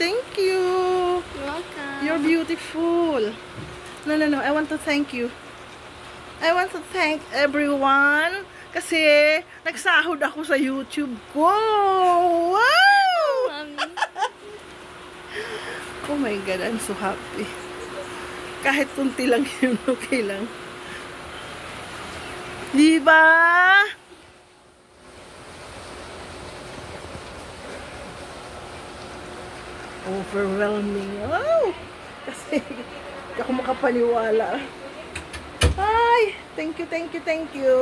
Thank you. You're welcome. You're beautiful. No, no, no. I want to thank you. I want to thank everyone kasi nagsahod ako sa YouTube ko. Wow! Oh my God, I'm so happy. Kahit kunti lang yun, okay lang. Diba? Overwhelming. Wow! Kasi hindi ako makapaniwala. Hi! Thank you, thank you, thank you.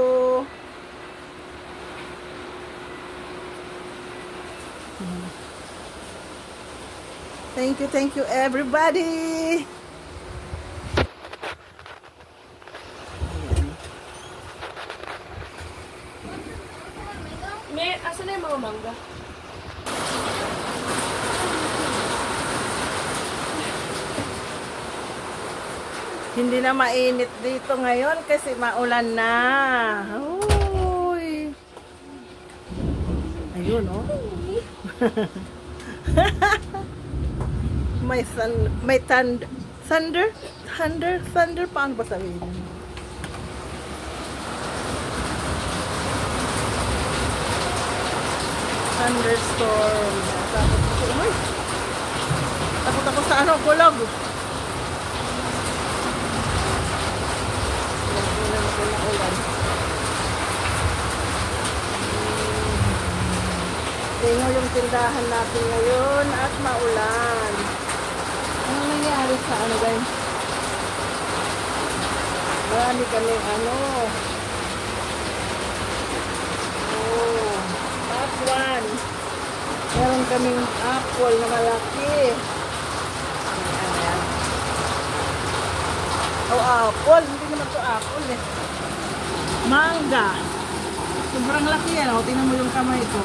Thank you, everybody. Asan na yung mga mangga? Hindi na mainit dito ngayon kasi maulan na. Uy. Ayun, oh. may thunder, paano ba sabihin? Thunderstorm. Takot ako sa ano, kulog. Tingnan yung tindahan natin ngayon at maulan. Ano nangyari sa ano guys? Marami kami ano. Oh, top one. Meron kaming apple na malaki. Ayan. Oh, apple. Hindi naman to apple eh. Mangga. Sobrang laki yan. Oh. Tingnan mo yung kamay ko.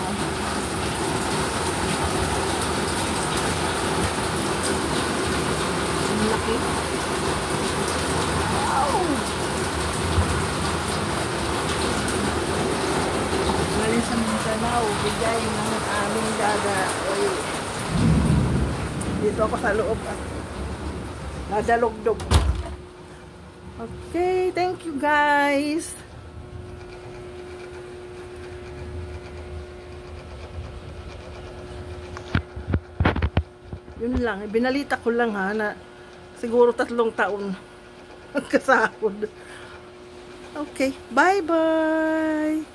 Ang laki. Wow! Galing sa Mindanao. Bigay ng aming dada. Oy. Dito ako sa loob. Nadalugdog. Okay. Thank you guys. Yun lang, binalita ko lang ha, na siguro 3 taon ang kasahod. Okay, bye-bye!